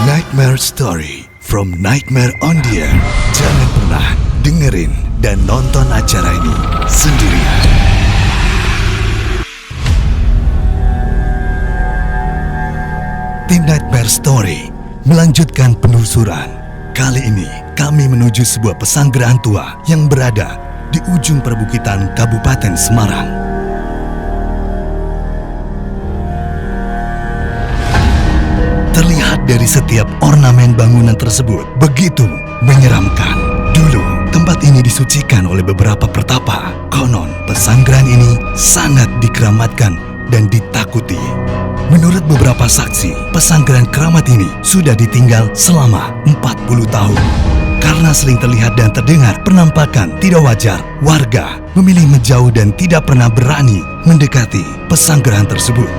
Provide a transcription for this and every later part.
Nightmare Story from Nightmare on the Air. Jangan pernah dengerin dan nonton acara ini sendirian. Tim Nightmare Story melanjutkan penelusuran. Kali ini kami menuju sebuah pesanggrahan tua yang berada di ujung perbukitan Kabupaten Semarang. Terlihat dari setiap ornamen bangunan tersebut begitu menyeramkan. Dulu, tempat ini disucikan oleh beberapa pertapa. Konon, pesanggrahan ini sangat dikeramatkan dan ditakuti. Menurut beberapa saksi, pesanggrahan keramat ini sudah ditinggal selama 40 tahun. Karena sering terlihat dan terdengar penampakan tidak wajar, warga memilih menjauh dan tidak pernah berani mendekati pesanggrahan tersebut.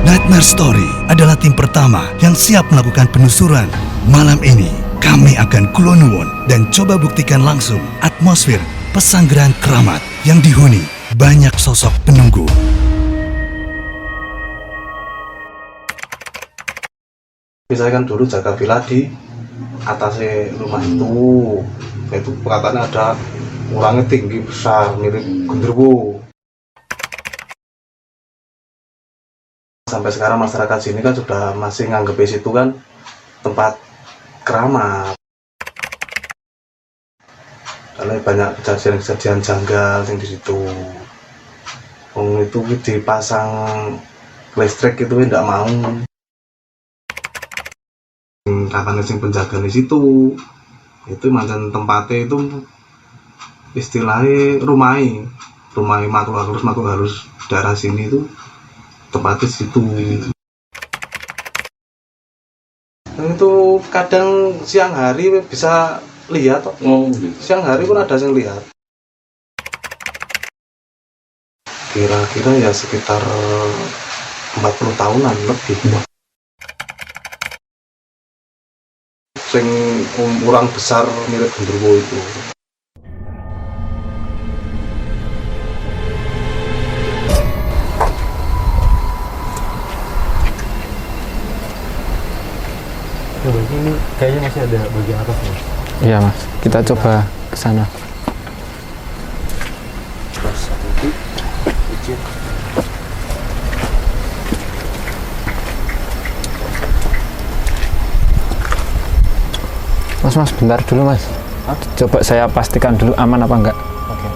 Nightmare Story adalah tim pertama yang siap melakukan penelusuran. Malam ini, kami akan kulonuwun dan coba buktikan langsung atmosfer pesanggrahan keramat yang dihuni banyak sosok penunggu. Saya kan dulu jaga villa di atas rumah itu katanya ada orangnya tinggi besar mirip genderuwo. Sampai sekarang masyarakat sini kan sudah masih nganggep situ kan tempat keramat. Karena banyak kejadian janggal yang di situ. Itu dipasang listrik itu tidak mau. Katanya sing penjaga di situ itu macam tempatnya itu istilahnya rumai makhluk halus daerah sini itu tempatnya situ. Itu kadang siang hari bisa lihat siang hari pun ada yang lihat. Kira-kira ya sekitar 40 tahunan lebih. Sing orang besar mirip genderuwo itu. Ini kayaknya masih ada bagian atas, Mas. Iya, Mas. Kita coba ke sana. Mas, bentar dulu, Mas. Hah? Coba saya pastikan dulu aman apa enggak. Oke.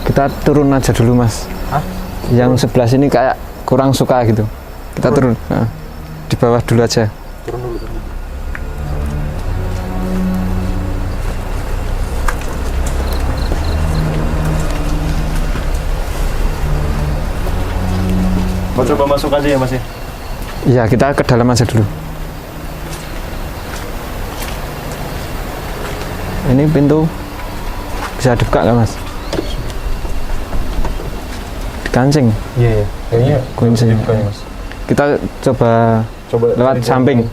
Kita turun aja dulu, Mas. Hah? Yang sebelah sini kayak kurang suka gitu. Kita turun. Nah, di bawah dulu aja. Turun dulu. Mau coba masuk aja ya, Mas ya? Iya, kita ke dalam aja dulu. Ini pintu bisa dibuka nggak, Mas? Dikancing. Iya. Kayaknya Kunci. dibuka ya, Mas. Kita coba lewat samping.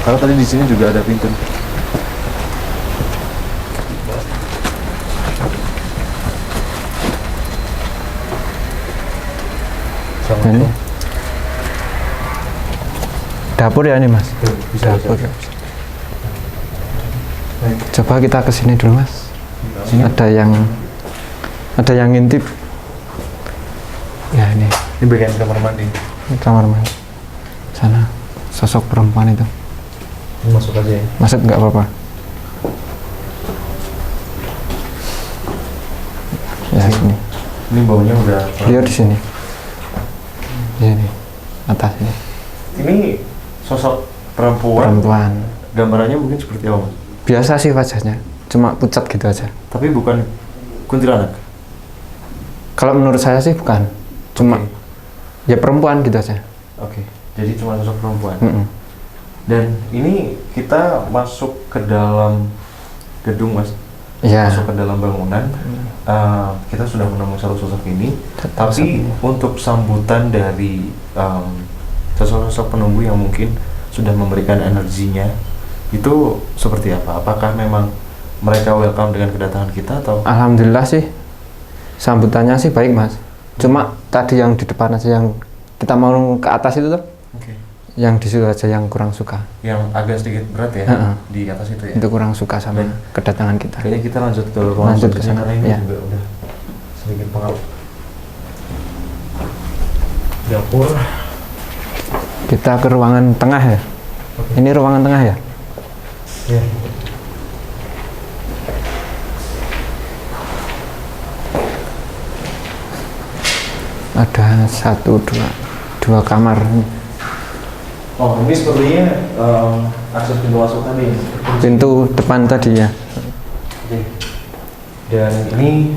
Karena tadi di sini juga ada pintu. Ini dapur ya ini, Mas? Bisa. Dapur. Coba kita ke sini dulu, Mas. Sini. Ada yang ngintip. Ya, ini bagian kamar mandi. kamar mandi. Sana sosok perempuan itu. Masuk aja ya. Masuk nggak apa-apa. Ya, sini. Ini baunya udah. Dia di sini. Ya, ini atas ini. Ini sosok perempuan. Gambarannya mungkin seperti apa, Mas? Biasa sih wajahnya, cuma pucat gitu aja. Tapi bukan kuntilanak. Kalau menurut saya sih bukan, cuma ya perempuan gitu aja. Oke. Jadi cuma sosok perempuan. Dan ini kita masuk ke dalam gedung, Mas. Iya. masuk ke dalam bangunan. Kita sudah menemukan satu sosok ini, tapi untuk sambutan dari sosok-sosok penunggu yang mungkin sudah memberikan energinya itu seperti apa? Apakah memang mereka welcome dengan kedatangan kita atau? Alhamdulillah sih sambutannya sih baik mas. Cuma tadi yang di depan aja yang kita mau ke atas itu tuh, yang di situ aja yang kurang suka. Yang agak sedikit berat ya di atas itu ya. Itu kurang suka sama kedatangan kita. Kayaknya kita lanjut ke ruang Lanjut ke sana, karena ini ya. juga udah sedikit pengap. Dapur. Kita ke ruangan tengah ya. Ini ruangan tengah ya. Ya. Ada dua kamar. Oh, ini sepertinya akses pintu masuk tadi. Pintu depan tadi ya. Oke. Dan ini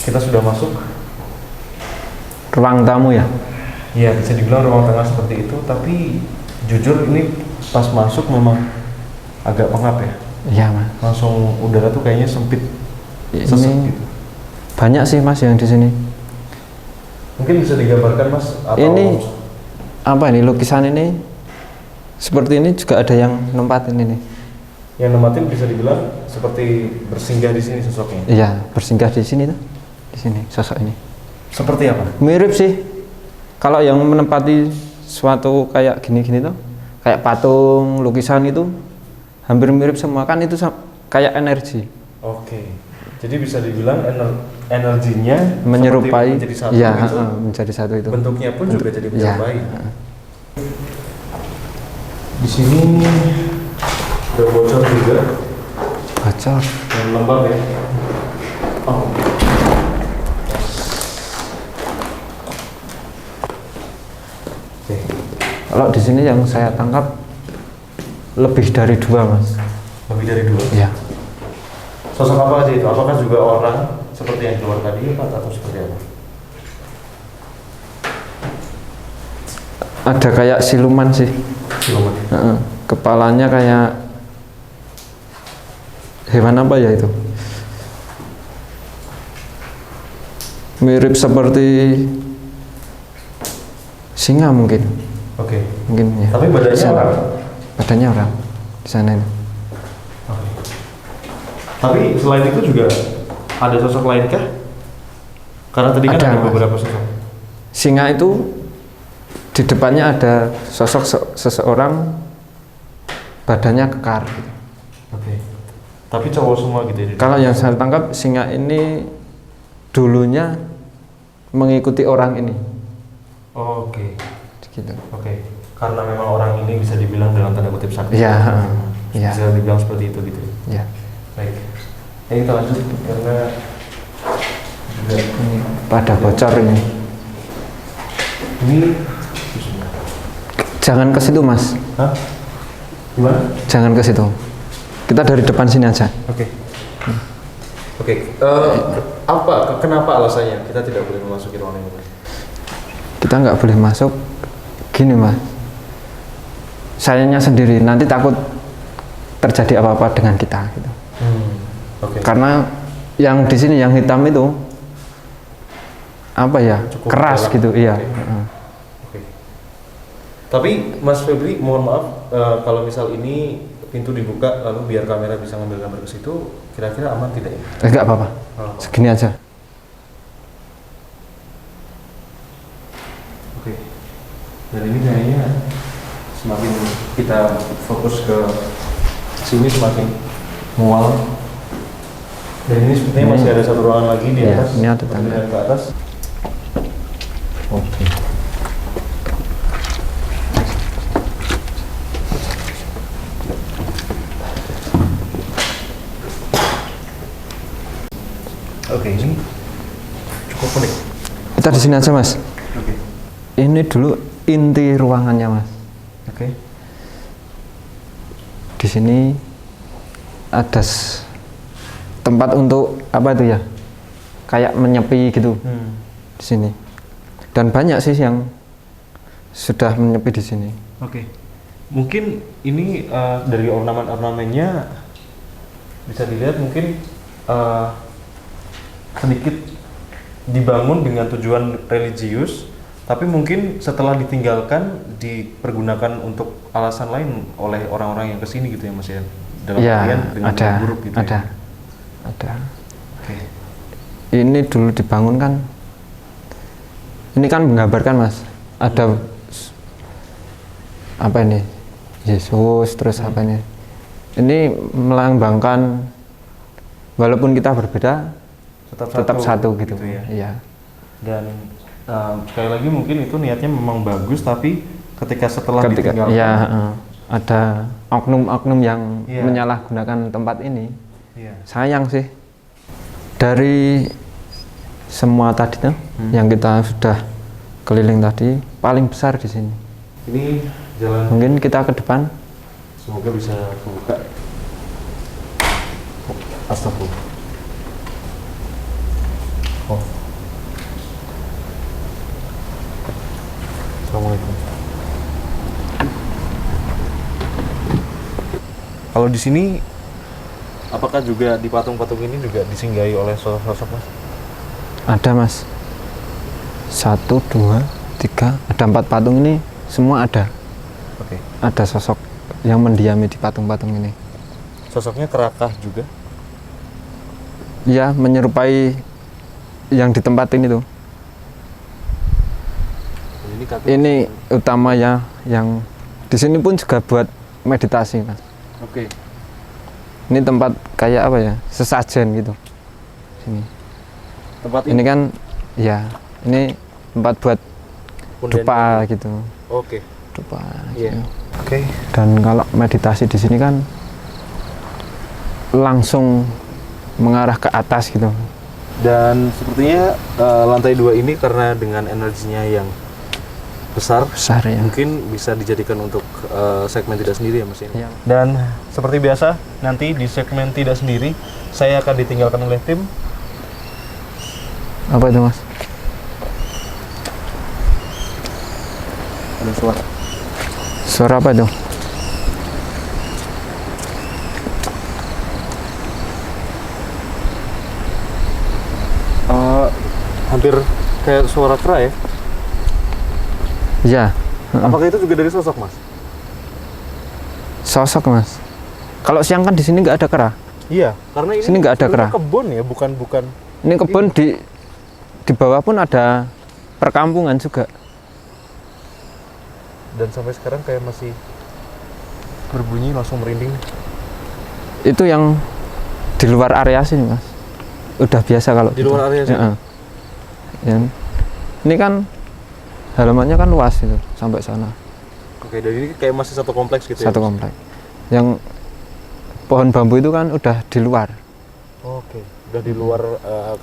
kita sudah masuk. Ruang tamu ya. Ya, bisa dibilang ruang tengah seperti itu, tapi jujur ini pas masuk memang agak pengap ya. Iya mas. Langsung udara tuh kayaknya sempit, sesek Ini gitu. banyak sih mas yang di sini. Mungkin bisa digambarkan mas atau Ini apa ini lukisan ini? Seperti ini juga ada yang nempatin ini. yang nempatin bisa dibilang seperti bersinggah di sini sosoknya. Iya, bersinggah di sini tuh. Di sini sosok ini. Seperti apa? Mirip sih. Kalau yang menempati suatu kayak gini-gini tuh, kayak patung, lukisan itu hampir mirip semua kan itu kayak energi. Oke. Jadi bisa dibilang energinya Menyerupai menjadi satu iya, gitu. menjadi satu itu. Bentuknya pun juga jadi Iya. menyerupai. Di sini udah bocor juga. Bocor. Yang lembab ya. Oh. Oke. Kalau di sini yang saya tangkap lebih dari 2 mas. Lebih dari 2. Iya. Sosok apa aja itu? Apakah juga orang seperti yang keluar tadi atau seperti apa? Ada kayak siluman sih. Siluman. Kepalanya kayak hewan apa ya itu? Mirip seperti singa mungkin. Oke. Mungkin ya. Tapi badannya Di sana. orang. Badannya orang di sana ini. Oke. Tapi selain itu juga ada sosok lain kah? Karena tadi kan Ada, ada Mas. beberapa sosok. Singa itu di depannya ada sosok seseorang, badannya kekar. Oke. Tapi cowok semua gitu ya? Kalau yang saya tangkap singa ini dulunya mengikuti orang ini. Oke. Gitu. Oke. Karena memang orang ini bisa dibilang dalam tanda kutip sakti. Iya, iya. Bisa dibilang seperti itu gitu. Ya. Baik. Ya kita lanjut karena juga Ini pada bocor ini. ini Jangan ke situ mas. hah? Gimana? Jangan ke situ. Kita dari depan sini aja. Oke. Oke. Kenapa alasannya kita tidak boleh memasuki ruangan ini? Kita nggak boleh masuk. Gini mas. Sayanya sendiri. Nanti takut terjadi apa-apa dengan kita. Gitu. Oke. Karena yang di sini yang hitam itu apa ya? Cukup Keras dalam. gitu. Iya. Oke. Tapi Mas Febri, mohon maaf kalau misal ini pintu dibuka lalu biar kamera bisa ngambil gambar ke situ, kira-kira aman tidak ya? Enggak apa-apa. Oh. Segini aja. Oke. Dan ini kayaknya semakin kita fokus ke sini semakin mual. Dan ini sepertinya masih ada satu ruangan lagi di Iya, atas. ini ada tangga. Perpindahan ke atas. Oke. Oke, ini cukup unik. Kita di sini aja mas. Oke. Ini dulu inti ruangannya mas. Oke. Di sini ada tempat untuk apa itu ya? Kayak menyepi gitu di sini. Dan banyak sih yang sudah menyepi di sini. Oke. Mungkin ini dari ornamen-ornamennya bisa dilihat mungkin sedikit dibangun dengan tujuan religius, tapi mungkin setelah ditinggalkan dipergunakan untuk alasan lain oleh orang-orang yang kesini gitu ya Mas ya, dalam Ya, artian dengan ada, buruk gitu ada, ya. ada. Oke. Ini dulu dibangun kan, ini kan menggambarkan Mas, ada apa ini, Yesus, terus apa ini melambangkan walaupun kita berbeda, tetap satu gitu. ya. Iya. Dan sekali lagi mungkin itu niatnya memang bagus, tapi ketika setelah ditinggalkan, ya ada oknum-oknum yang Iya. menyalahgunakan tempat ini. iya. Sayang sih. Dari semua tadi tuh yang kita sudah keliling tadi, paling besar di sini. Ini jalan, Mungkin kita ke depan. semoga bisa buka. Astagfirullah. Oh. Assalamualaikum. Kalau di sini, apakah juga di patung-patung ini juga disinggahi oleh sosok Mas? Ada Mas. 1, 2, 3, ada 4 patung ini, semua ada. Oke. Ada sosok yang mendiami di patung-patung ini. Sosoknya kerakah juga. Ya, menyerupai yang di tempat ini tuh. Ini kaki. Ini utama ya, yang di sini pun juga buat meditasi Mas. Oke. Ini tempat kayak apa ya, sesajen gitu. Sini. Tempat Ini kan, ya, ini tempat buat Punden. dupa gitu. Oke. Dupa. Iya. Gitu. Oke. Dan kalau meditasi di sini kan langsung mengarah ke atas gitu. Dan sepertinya lantai 2 ini karena dengan energinya yang besar, Besar ya. mungkin bisa dijadikan untuk segmen tidak sendiri ya Mas ya. Iya. Dan seperti biasa, nanti di segmen tidak sendiri saya akan ditinggalkan oleh tim. Apa itu Mas? Ada suara. Suara apa itu? Hampir kayak suara kera ya. Iya. Apakah itu juga dari sosok Mas? Sosok Mas. Kalau siang kan di sini nggak ada kera. Iya, karena ini Sini nggak ada sebenarnya kera. kebun ya, bukan. Ini kebun di bawah pun ada perkampungan juga. Dan sampai sekarang kayak masih berbunyi, langsung merinding. Itu yang di luar area sini Mas. Udah biasa kalau Di gitu. luar area sini? Ya, ya. Ini kan halamannya kan luas itu sampai sana. Oke, dan ini kayak masih satu kompleks gitu ya? Satu Mas? komplek. Yang pohon bambu itu kan udah di luar. Oke, udah di luar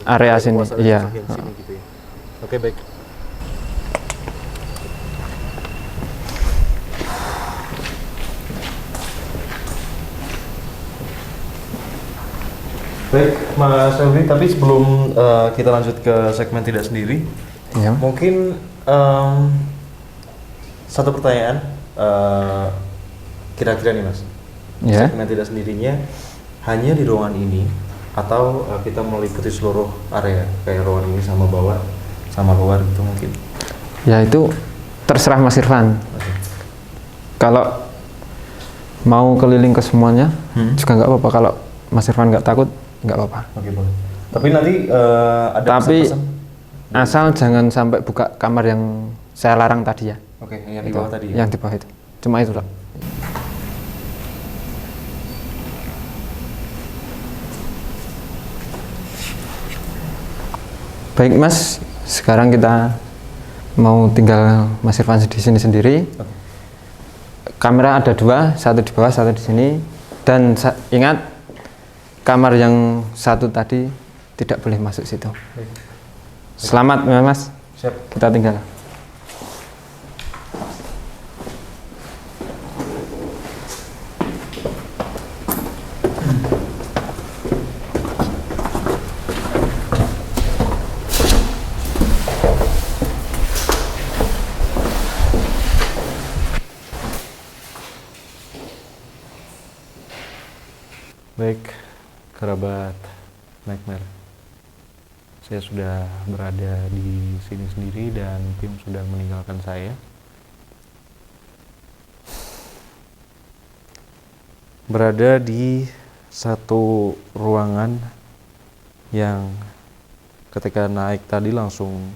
Area sini, kekuasaan iya. sosok yang di sini gitu ya. Oke, baik. Baik, Mas Elvi, tapi sebelum kita lanjut ke segmen tidak sendiri, Ya. mungkin satu pertanyaan kira-kira nih Mas. Ya. Segmen tidak sendirinya hanya di ruangan ini atau kita meliputi seluruh area kayak ruangan ini sama bawah sama luar gitu mungkin. Ya itu terserah Mas Irfan. Oke. Kalau mau keliling ke semuanya Hmm. juga nggak apa-apa. Kalau Mas Irfan nggak takut nggak apa-apa. Oke, boleh. Tapi nanti ada Tapi pesan-pesan? asal jangan sampai buka kamar yang saya larang tadi ya. Oke, yang di Itu, bawah tadi. Ya? Yang di bawah itu. Cuma itu lah. Baik Mas, sekarang kita mau tinggal Mas Irfan di sini sendiri. Oke. Kamera ada 2, satu di bawah, satu di sini. Dan ingat, kamar yang satu tadi tidak boleh masuk situ. Baik. Selamat ya Mas, Siap. kita tinggal. Baik, kerabat nightmare. Saya sudah berada di sini sendiri dan tim sudah meninggalkan saya. Berada di satu ruangan yang ketika naik tadi langsung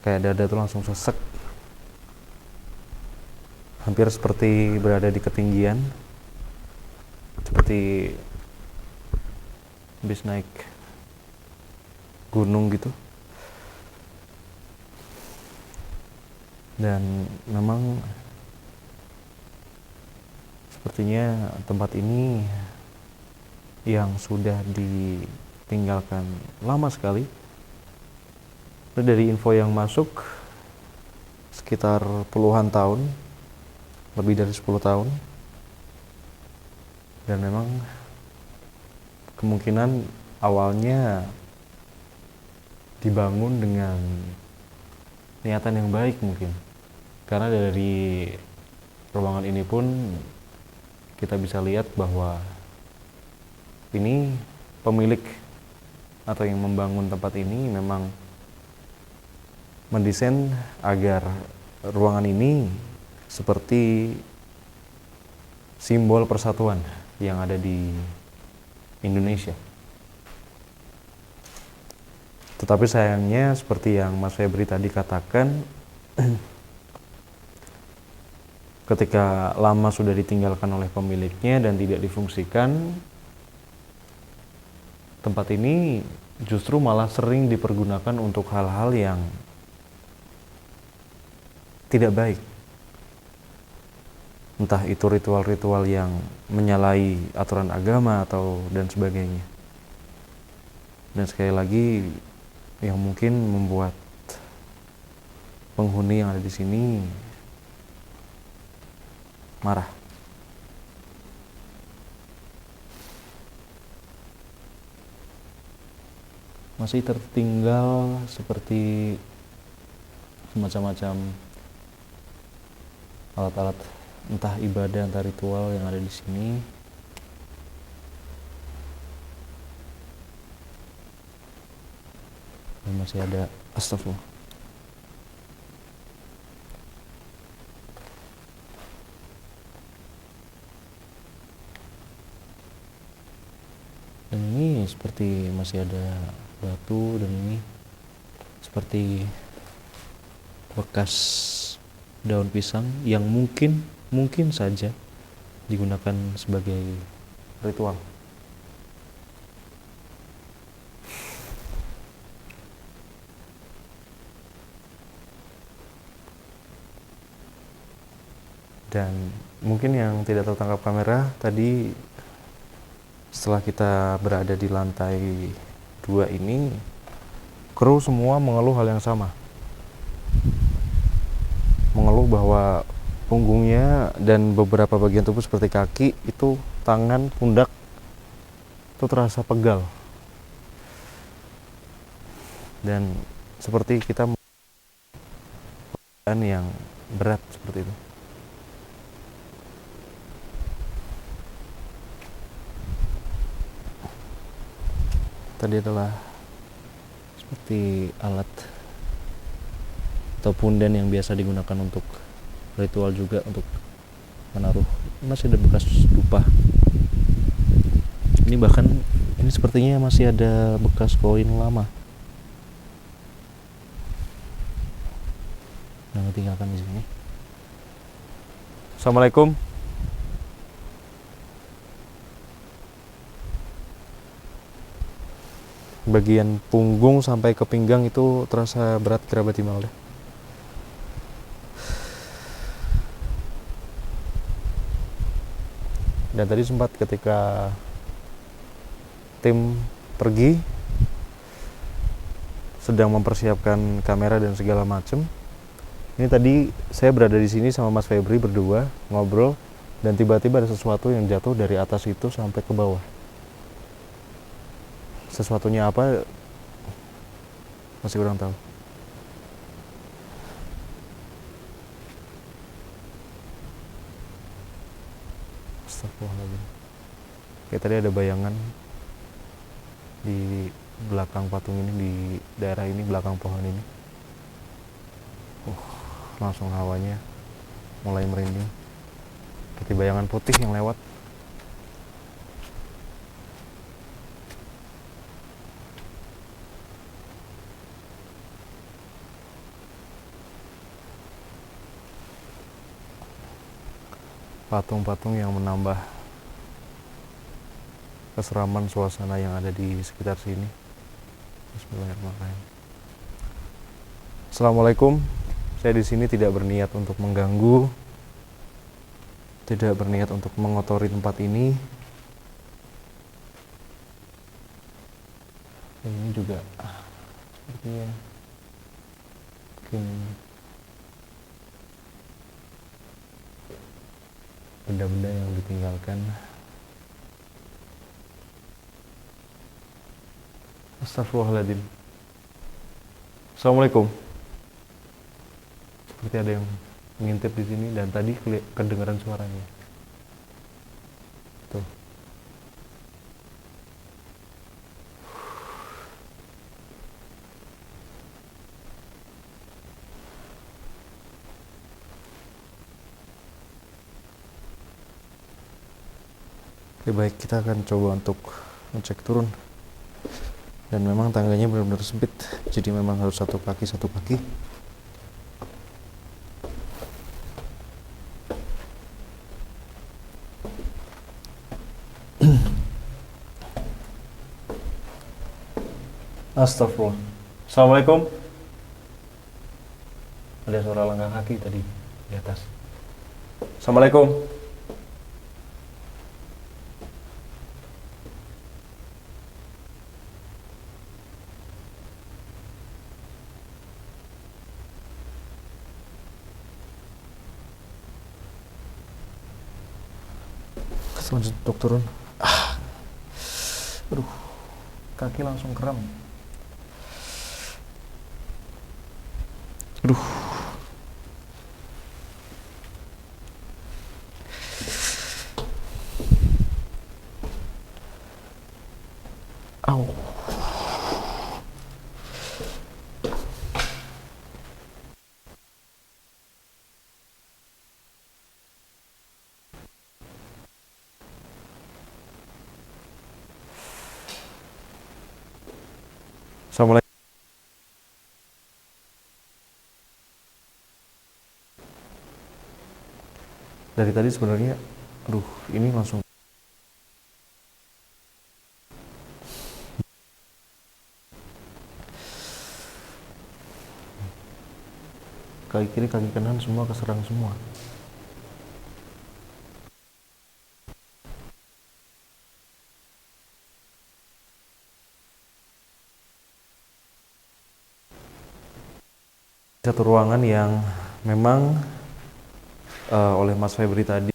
kayak dada tuh langsung sesek. Hampir seperti berada di ketinggian. Seperti habis naik gunung gitu. Dan memang sepertinya tempat ini yang sudah ditinggalkan lama sekali. Dari info yang masuk sekitar puluhan tahun, lebih dari 10 tahun. Dan memang kemungkinan awalnya dibangun dengan niatan yang baik mungkin. Karena dari ruangan ini pun kita bisa lihat bahwa ini pemilik atau yang membangun tempat ini memang mendesain agar ruangan ini seperti simbol persatuan yang ada di Indonesia. Tetapi sayangnya seperti yang Mas Febri tadi katakan, ketika lama sudah ditinggalkan oleh pemiliknya dan tidak difungsikan, tempat ini justru malah sering dipergunakan untuk hal-hal yang tidak baik. Entah itu ritual-ritual yang menyalahi aturan agama atau dan sebagainya. Dan sekali lagi yang mungkin membuat penghuni yang ada di sini marah. Masih tertinggal seperti semacam-macam alat-alat entah ibadah, entah ritual yang ada di sini. Dan masih ada astagfirullah. Dan ini seperti masih ada batu, dan ini seperti bekas daun pisang yang mungkin saja digunakan sebagai ritual. Dan mungkin yang tidak tertangkap kamera tadi, setelah kita berada di lantai 2 ini, kru semua mengeluh hal yang sama. Mengeluh bahwa punggungnya dan beberapa bagian tubuh seperti kaki itu, tangan, pundak itu terasa pegal. Dan seperti kita yang berat seperti itu. Tadi adalah seperti alat atau punden yang biasa digunakan untuk ritual juga, untuk menaruh. Masih ada bekas dupa. Ini bahkan ini sepertinya masih ada bekas koin lama yang ditinggalkan di sini. Assalamualaikum. Bagian punggung sampai ke pinggang itu terasa berat kerabat timbal deh. Dan tadi sempat ketika tim pergi sedang mempersiapkan kamera dan segala macem. Ini tadi saya berada di sini sama Mas Febri berdua ngobrol, dan tiba-tiba ada sesuatu yang jatuh dari atas itu sampai ke bawah. Sesuatunya apa masih kurang tahu. Astagfirullahaladzim. Kayak tadi ada bayangan di belakang patung ini, di daerah ini, belakang pohon ini. Langsung hawanya mulai merinding, seperti bayangan putih yang lewat. Patung-patung yang menambah keseraman suasana yang ada di sekitar sini. Bismillahirrahmanirrahim. Assalamualaikum. Saya di sini tidak berniat untuk mengganggu, tidak berniat untuk mengotori tempat ini. Ini juga sepertinya mungkin benda-benda yang ditinggalkan. Astagfirullahaladzim. Assalamualaikum. Seperti ada yang mengintip di sini dan tadi kedengaran suaranya. Tuh. Oke, baik, kita akan coba untuk ngecek turun. Dan memang tangganya benar-benar sempit, jadi memang harus satu kaki. Astagfirullah. Assalamualaikum. Ada suara langkah kaki tadi di atas. Assalamualaikum. Lanjut untuk turun. Aduh, kaki langsung kram. Aduh. Au. Assalamualaikum. Dari tadi sebenarnya, aduh, ini langsung kaki kiri, kaki kanan semua keserang semua. Satu ruangan yang memang oleh Mas Febri tadi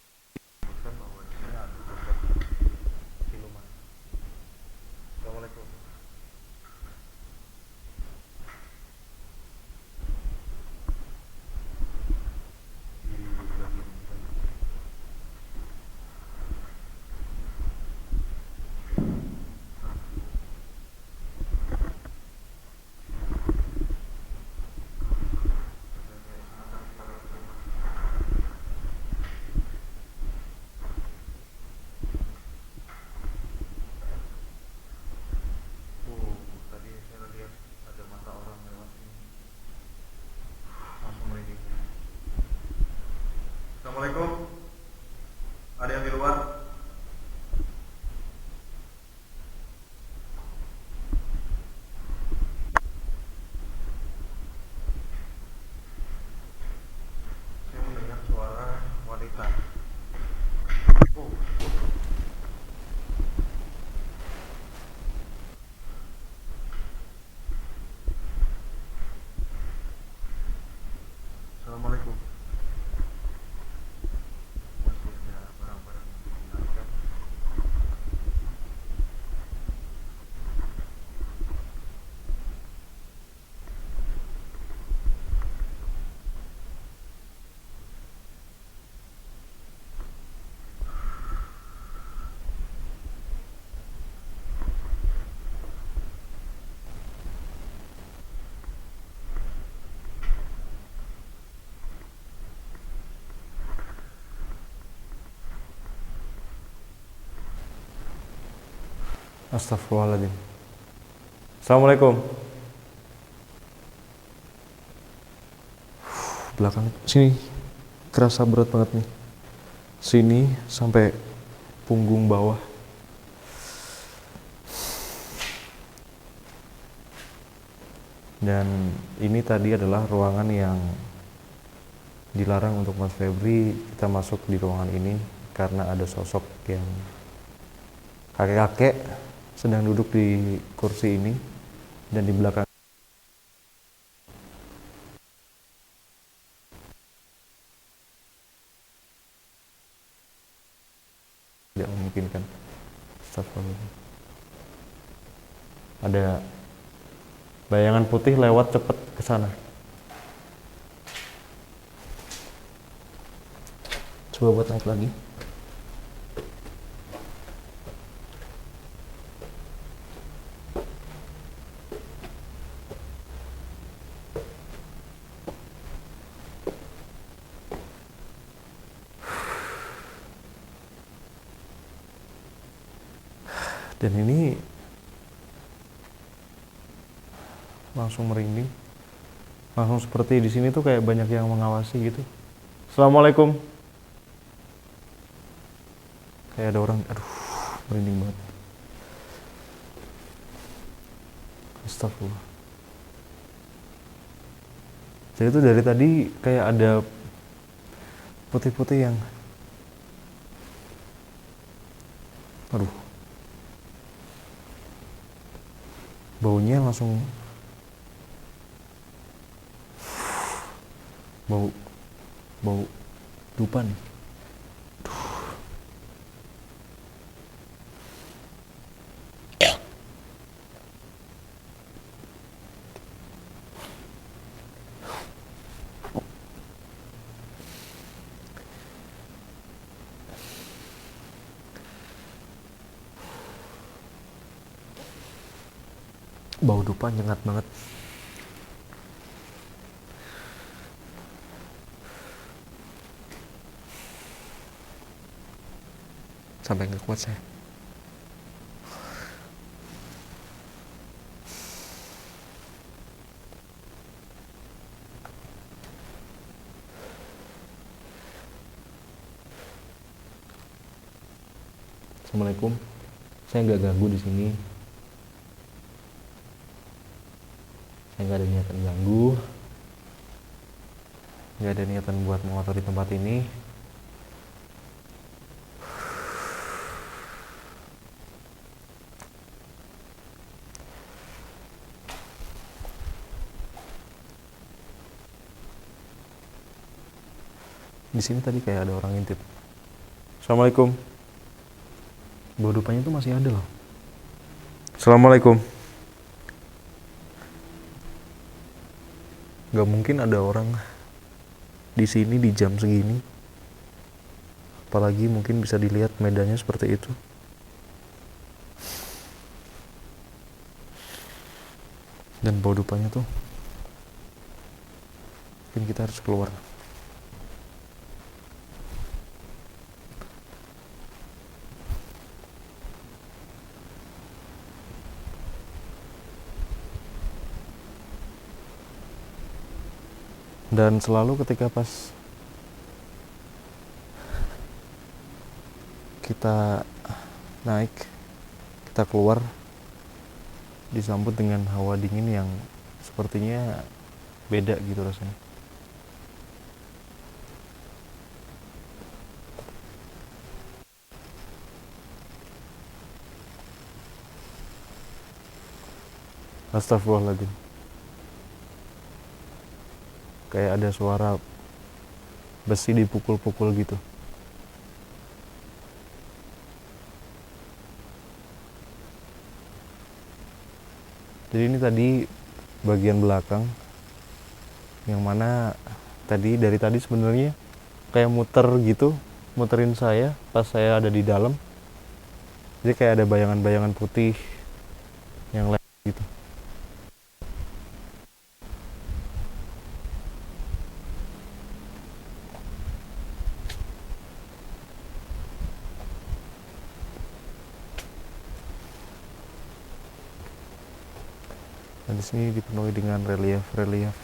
Astagfirullahaladzim. Assalamualaikum. Belakang sini kerasa berat banget nih. Sini sampai punggung bawah. Dan ini tadi adalah ruangan yang dilarang untuk Mas Febri kita masuk di ruangan ini karena ada sosok yang kakek-kakek sedang duduk di kursi ini, dan di belakang tidak memungkinkan. Astagfirullah. Ada bayangan putih lewat cepet ke sana. Coba buat naik lagi. Dan ini langsung merinding, langsung seperti di sini tuh kayak banyak yang mengawasi gitu. Assalamualaikum. Kayak ada orang, aduh, merinding banget. Astagfirullah. Jadi itu dari tadi kayak ada putih-putih yang, aduh, baunya langsung bau dupa nih. Bau dupa nyengat banget. Sampai nggak kuat saya. Assalamualaikum. Saya nggak ganggu di sini. Saya nggak ada niatan ganggu, nggak ada niatan buat mengotori tempat ini. Di sini tadi kayak ada orang ngintip. Assalamualaikum. Bau dupanya tuh masih ada loh. Assalamualaikum. Gak mungkin ada orang di sini di jam segini. Apalagi mungkin bisa dilihat medannya seperti itu. Dan bau dupanya tuh, mungkin kita harus keluar. Dan selalu ketika pas kita naik, kita keluar, disambut dengan hawa dingin yang sepertinya beda gitu rasanya. Astagfirullahaladzim. Kayak ada suara besi dipukul-pukul gitu. Jadi ini tadi bagian belakang, yang mana dari tadi sebenarnya kayak muter gitu, muterin saya pas saya ada di dalam. Jadi kayak ada bayangan-bayangan putih yang lewat gitu. Dan di sini dipenuhi dengan relief-relief.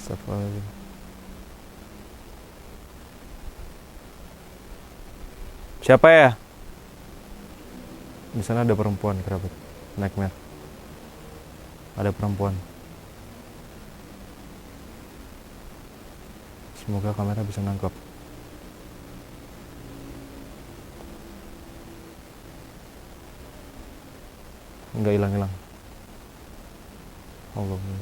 Astagfirullahaladzim. Siapa ya? Di sana ada perempuan kerabat. Nightmare. Ada perempuan. Semoga kamera bisa nangkap. Enggak hilang-hilang. Allahumma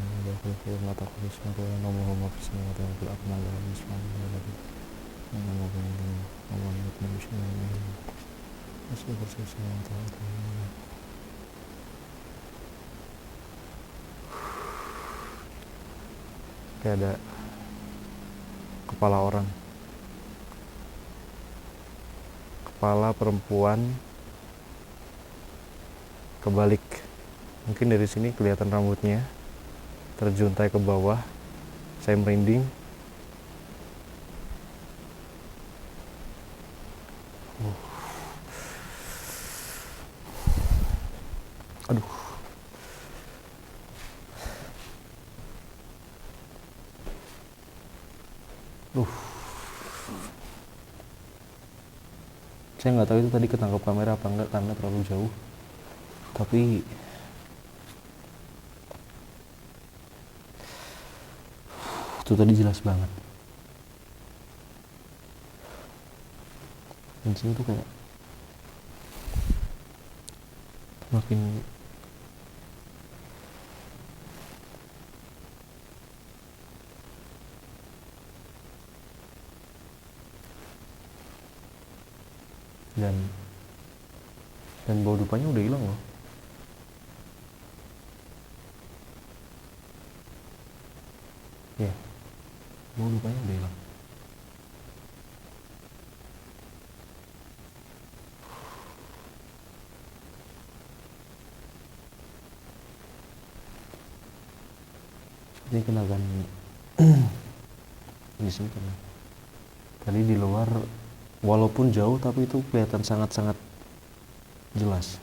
kayak ada kepala orang, kepala perempuan kebalik. Mungkin dari sini kelihatan rambutnya terjuntai ke bawah. Saya merinding. Aduh. Saya nggak tahu itu tadi ketangkap kamera apa enggak karena terlalu jauh. Tapi itu tadi jelas banget. Dan sini tuh kayak makin dan bau dupanya udah hilang loh. Ya, bau dupanya udah hilang. Ini kenakan di sini karena tadi di luar walaupun jauh tapi itu kelihatan sangat-sangat jelas.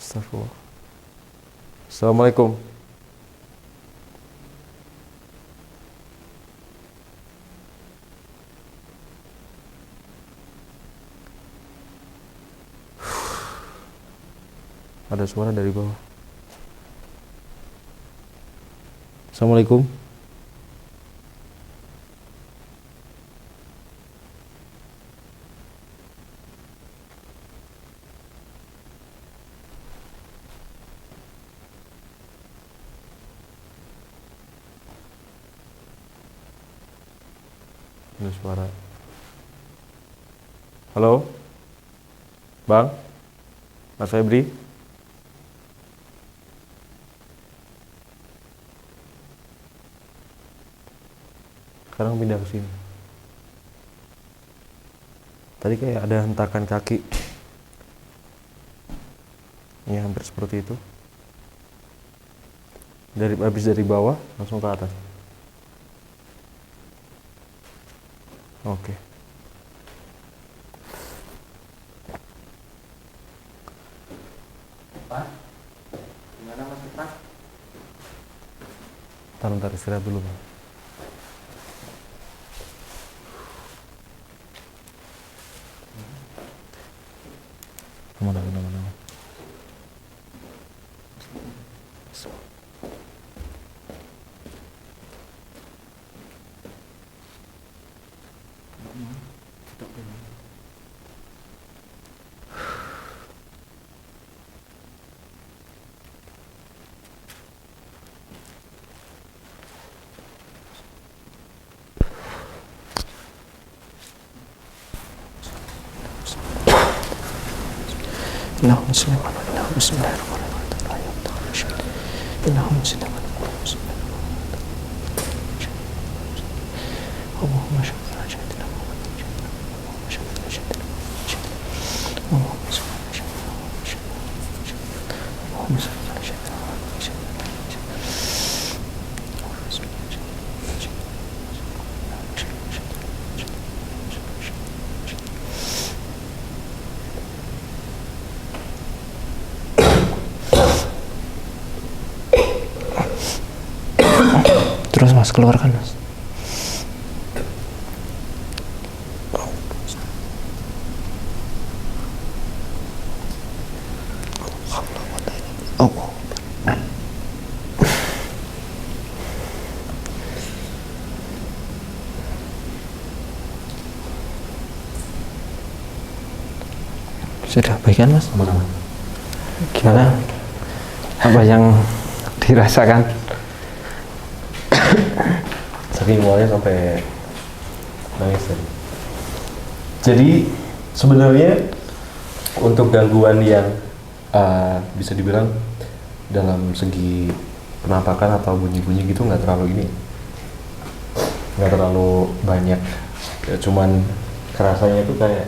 Astagfirullah. Assalamualaikum. Ada suara dari bawah. Assalamualaikum. Ada suara. Halo, Bang, Mas Febri. Sekarang pindah ke sini. Tadi kayak ada hentakan kaki. Ya hampir seperti itu. Habis dari bawah langsung ke atas. Oke. Pak, gimana Mas Putra? Ntar istirahat dulu, Bang. Kemana? Innahum muslimun wa innahum bismillahirrahmanirrahim. Innahum muslimun wa Allahumma shalli ala sayyidina Muhammad. Allahumma shalli ala sayyidina Muhammad. Allahumma shalli ala sayyidina Muhammad. Allahumma shalli ala sayyidina Muhammad. Terus Mas, keluarkan Mas. Oh. Sudah baik kan Mas? Gimana? Apa yang dirasakan? Saking mualnya sampai nangis tadi. Jadi sebenarnya untuk gangguan yang bisa dibilang dalam segi penampakan atau bunyi-bunyi gitu nggak terlalu banyak ya, cuman kerasanya tuh kayak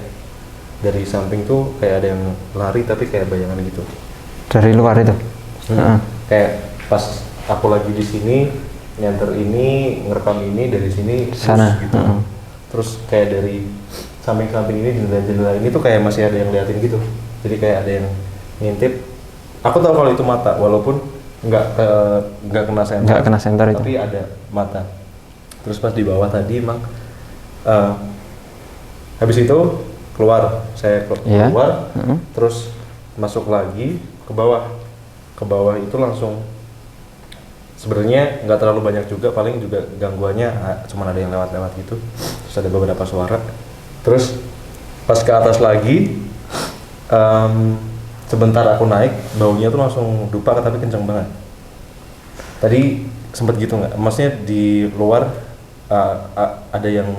dari samping tuh kayak ada yang lari tapi kayak bayangan gitu Dari luar itu? kayak pas aku lagi di sini nyanter ini ngerekam ini dari sini Sana. terus gitu terus kayak dari samping-samping ini jendela-jendela ini tuh kayak masih ada yang liatin gitu, jadi kayak ada yang ngintip. Aku tahu kalau itu mata walaupun nggak kena senter itu, tapi ada mata. Terus pas di bawah tadi emang habis itu saya keluar terus masuk lagi ke bawah itu langsung sebenarnya nggak terlalu banyak juga, paling juga gangguannya cuma ada yang lewat-lewat gitu, terus ada beberapa suara. Terus pas ke atas lagi sebentar aku naik, baunya tuh langsung dupa tapi kenceng banget. Tadi sempet gitu nggak? Maksudnya di luar ada yang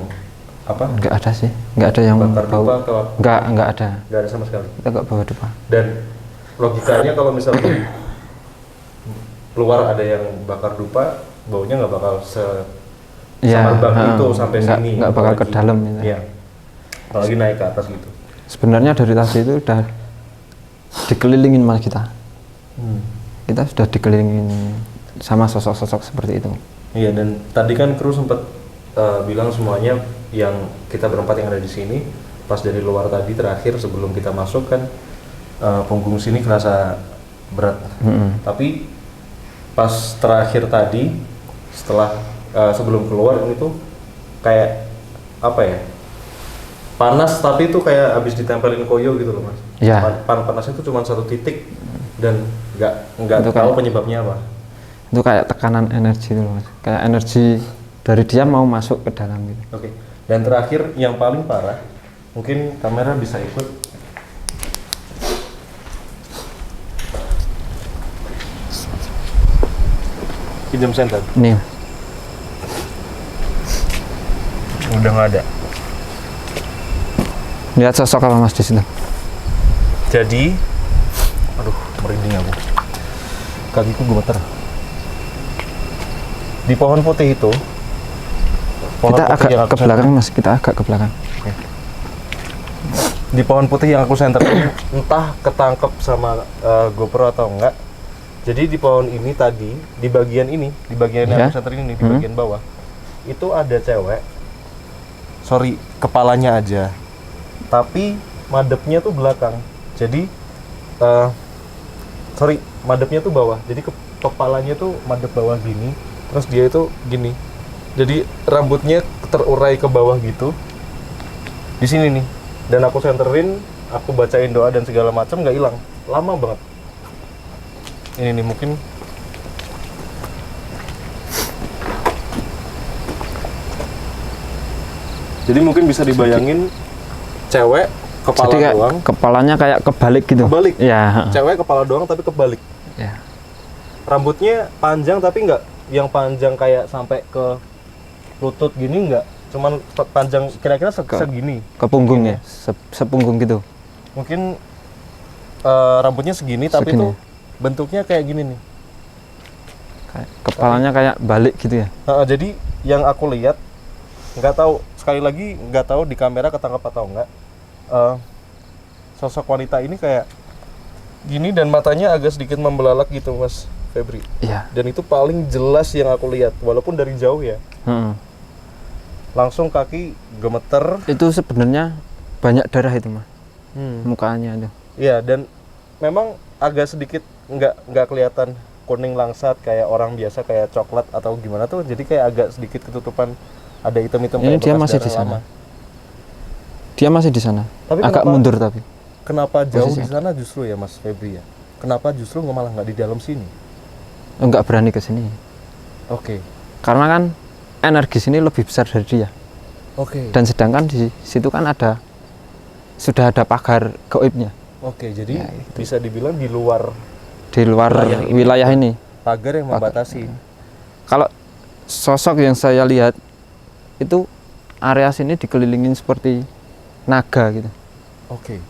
apa? Nggak ada sih, nggak ada yang bakar bau. dupa atau Nggak ada. nggak ada sama sekali. Kita nggak bawa dupa. Dan logikanya kalau misalnya keluar ada yang bakar dupa, baunya nggak bakal semerbak itu sampai sini. Nggak bakal ke dalam. Gitu. Iya. Apalagi naik ke atas gitu. Sebenarnya dari tadi itu udah dikelilingin malah kita. Kita sudah dikelilingin sama sosok-sosok seperti itu. Iya, dan tadi kan kru sempat bilang semuanya yang kita berempat yang ada di sini, pas dari luar tadi terakhir sebelum kita masuk kan punggung sini kerasa berat. Tapi pas terakhir tadi setelah sebelum keluar ini tuh kayak apa ya? Panas tapi itu kayak habis ditempelin koyo gitu loh Mas. Iya. Panasnya itu cuma satu titik dan nggak tahu penyebabnya apa. Itu kayak tekanan energi itu loh Mas. Kayak energi dari dia mau masuk ke dalam gitu. Oke. Dan terakhir yang paling parah, mungkin kamera bisa ikut. Pinjam senter. Nih. Udah nggak ada. Lihat sosok apa Mas di situ? Jadi, aduh merinding aku. Kakiku gemeter. Di pohon putih itu. Kita agak ke belakang Mas, kita agak ke belakang. Oke. Di pohon putih yang aku senter ini, entah ketangkep sama GoPro atau enggak. Jadi di pohon ini tadi, di bagian ini, di bagian yang aku senter ini, di bagian bawah, itu ada cewek. Sorry, kepalanya aja. Tapi madepnya tuh belakang. Jadi, sorry, madepnya tuh bawah. Jadi kepalanya tuh madep bawah gini, terus dia itu gini. Jadi rambutnya terurai ke bawah gitu. Di sini nih. Dan aku senterin, aku bacain doa dan segala macam nggak hilang. Lama banget. Ini nih mungkin Jadi mungkin bisa dibayangin cewek kepala Jadi kayak doang, kepalanya kayak kebalik gitu. Kebalik? Ya. cewek kepala doang tapi kebalik. Ya. Rambutnya panjang tapi nggak yang panjang kayak sampai ke lutut gini, nggak. Cuman panjang kira-kira segini. Ke punggung ya, sepunggung gitu. Mungkin rambutnya segini tapi Segini. tuh bentuknya kayak gini nih. Kayak kepalanya kayak balik gitu ya. Jadi yang aku lihat, nggak tahu, sekali lagi nggak tahu di kamera ketangkap atau enggak, sosok wanita ini kayak gini dan matanya agak sedikit membelalak gitu Mas Febri. Iya. Dan itu paling jelas yang aku lihat walaupun dari jauh ya. Langsung kaki gemeter. Itu sebenarnya banyak darah itu mah. Mukanya itu. Iya, dan memang agak sedikit nggak kelihatan kuning langsat kayak orang biasa kayak coklat atau gimana tuh, jadi kayak agak sedikit ketutupan, ada hitam-hitam Ini kayak dia bekas masih darah di sana. lama. Dia masih di sana. Tapi agak kenapa- mundur tapi. Kenapa jauh di Posisinya. sana justru ya Mas Febri ya? Kenapa justru malah nggak di dalam sini? Enggak berani ke sini. Oke. Karena kan energi sini lebih besar dari dia. Oke. Dan sedangkan di situ kan sudah ada pagar gaibnya Oke, jadi Ya, itu. bisa dibilang di luar di luar wilayah ini. pagar yang membatasi. Kalau sosok yang saya lihat itu area sini dikelilingin seperti naga gitu. Oke.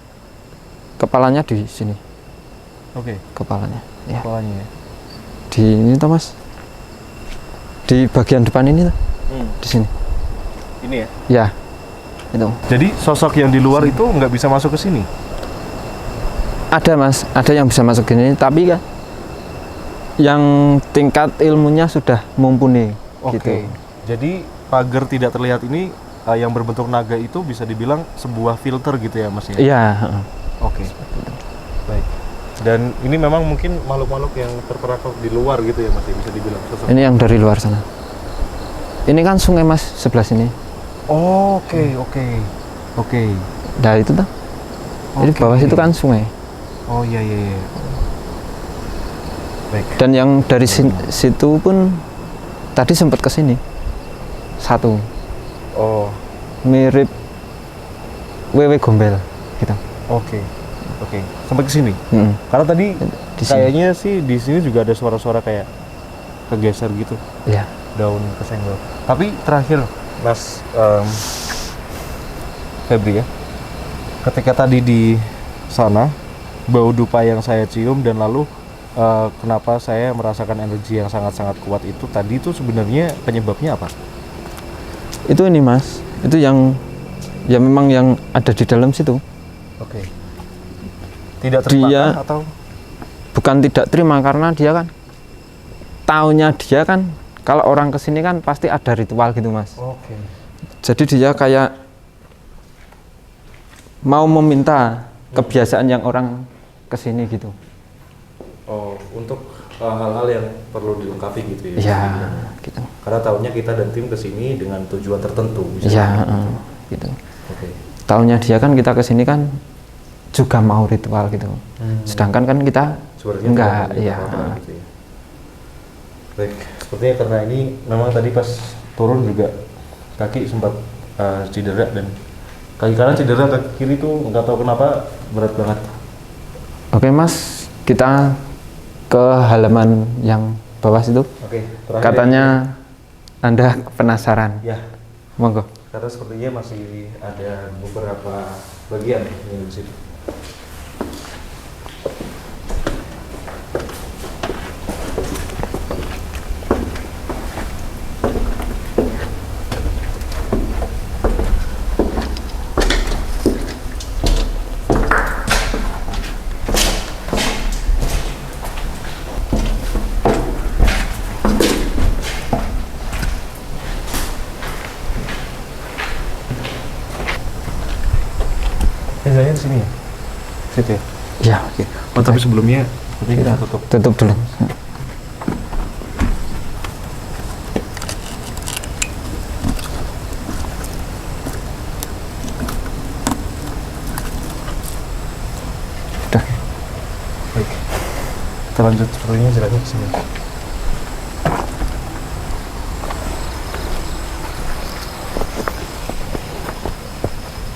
Kepalanya di sini, Oke. kepalanya. Ya. Kepalanya ya. Di ini toh Mas. Di bagian depan ini toh, di sini. Ini ya. Ya. Itu. Jadi sosok yang di luar itu nggak bisa masuk ke sini. Ada Mas, ada yang bisa masuk gini, tapi kan yang tingkat ilmunya sudah mumpuni Oke. gitu. Jadi pagar tidak terlihat ini yang berbentuk naga itu bisa dibilang sebuah filter gitu ya Mas ya. Iya, heeh. Oke. Baik. Dan ini memang mungkin makhluk-makhluk yang terperangkap di luar gitu ya Mas ya, bisa dibilang sosok. Ini yang dari luar sana. Ini kan sungai Mas sebelah sini. Oke. Nah itu tuh. Jadi Oke. bawah situ kan sungai. Oh iya. Baik. Dan yang dari situ pun tadi sempat ke sini. Satu. Oh. Mirip wewe gombel gitu. Oke. Sampai ke sini. Mm-mm. Karena tadi Di sini. kayaknya sih di sini juga ada suara-suara kayak kegeser gitu. Iya. Daun kesenggol. Tapi terakhir Mas Febri ya, ketika tadi di sana bau dupa yang saya cium dan lalu kenapa saya merasakan energi yang sangat-sangat kuat itu tadi itu sebenarnya penyebabnya apa? Itu ini Mas, itu yang ya memang yang ada di dalam situ. Oke. Tidak terima Dia- atau? Bukan tidak terima karena dia kan taunya dia kan kalau orang kesini kan pasti ada ritual gitu Mas. Oke. Jadi dia kayak mau meminta kebiasaan yang orang kesini gitu. Oh, untuk hal-hal yang perlu dilengkapi gitu ya? Iya, gitu. Karena tahunya kita dan tim kesini dengan tujuan tertentu. Iya, gitu. Oke. Taunya dia kan kita kesini kan juga mau ritual gitu. Sedangkan kan kita Sepertinya enggak, tidak ada iya. apa-apa gitu ya. Baik, sepertinya karena ini memang tadi pas turun juga kaki sempat cedera dan kaki kanan cedera, kaki kiri tuh nggak tahu kenapa berat banget. Oke Mas, kita ke halaman yang bawah situ. Oke, terakhir Katanya Anda penasaran. ya, Monggo. karena sepertinya masih ada beberapa bagian yang di situ. Biasanya di sini ya? Situ ya? Ya, oke. Oh, tapi sebelumnya sepertinya kita tutup. Tutup dulu. Udah. Baik. Kita lanjut sepertinya jalannya ke sini.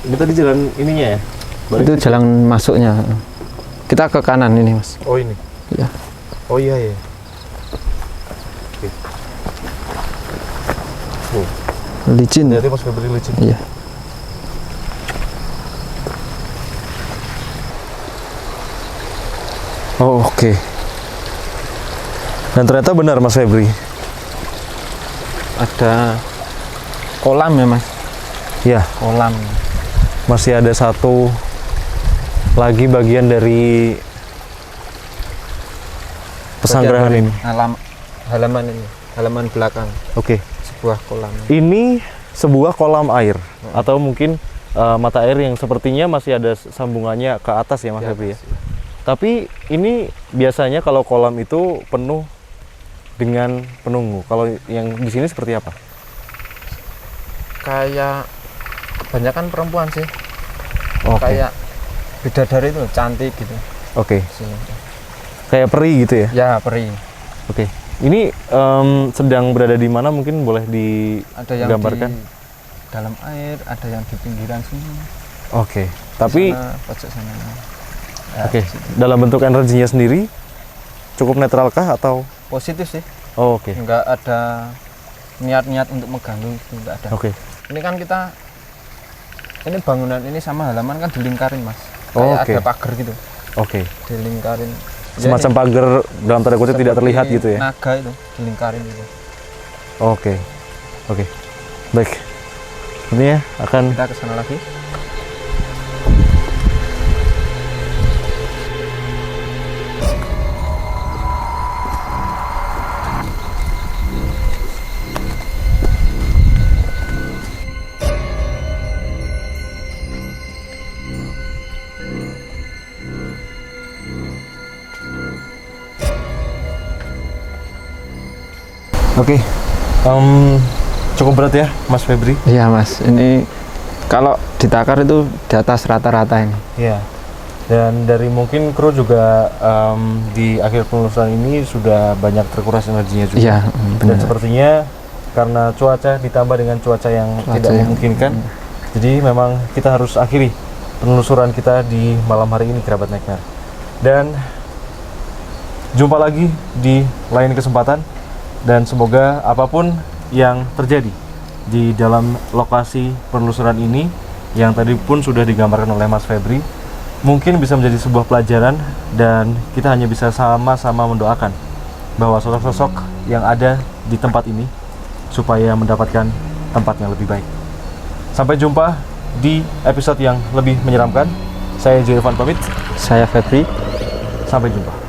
Ini tadi jalan ininya ya? Itu jalan masuknya. Kita ke kanan ini, Mas. Oh ini? Ya. Oh iya ya. Oke. Oh, Licin. berarti Mas Febri licin. Iya. Oh oke. Dan ternyata benar Mas Febri. Ada kolam ya, Mas. Ya, Kolam. masih ada satu lagi bagian dari pesanggrahan ini. Halaman ini, halaman belakang. Oke. Sebuah kolam. Ini sebuah kolam air atau mungkin mata air yang sepertinya masih ada sambungannya ke atas ya Mas Febri ya. Tapi ini biasanya kalau kolam itu penuh dengan penunggu. Kalau yang di sini seperti apa? Kayak kebanyakan perempuan sih. Oke. Kayak bidadari itu cantik gitu. Oke. Sini. Kayak peri gitu ya. Ya, peri. Oke. Ini sedang berada di mana mungkin boleh Ada yang digambarkan? di dalam air, ada yang di pinggiran sini. Oke. Tapi Sana, pojok sana. Ya, oke, situ. dalam bentuk energinya sendiri cukup netralkah atau? Positif sih. Oh, oke. Enggak ada niat-niat untuk mengganggu itu, enggak ada. Oke. Ini kan ini bangunan ini sama halaman kan dilingkarin, Mas. Oh, Kayak oke. ada pagar gitu, Oke. dilingkarin. Ya, Semacam ini pagar dalam tanda kutip tidak seperti terlihat gitu ya. Naga itu dilingkarin gitu. Oke. Oke. Baik. Ini ya akan Kita ke sana lagi. Oke. Cukup berat ya, Mas Febri? Iya, Mas. Ini kalau ditakar itu di atas rata-rata ini. Iya. Dan dari mungkin kru juga di akhir penelusuran ini sudah banyak terkuras energinya juga. Iya, Dan benar. sepertinya karena cuaca ditambah dengan cuaca yang tidak yang- memungkinkan, jadi memang kita harus akhiri penelusuran kita di malam hari ini, kerabat Nektar. Dan jumpa lagi di lain kesempatan, dan semoga apapun yang terjadi di dalam lokasi penelusuran ini yang tadi pun sudah digambarkan oleh Mas Febri mungkin bisa menjadi sebuah pelajaran, dan kita hanya bisa sama-sama mendoakan bahwa sosok-sosok yang ada di tempat ini supaya mendapatkan tempat yang lebih baik. Sampai jumpa di episode yang lebih menyeramkan. Saya Joy Irfan pamit. Saya Febri. Sampai jumpa.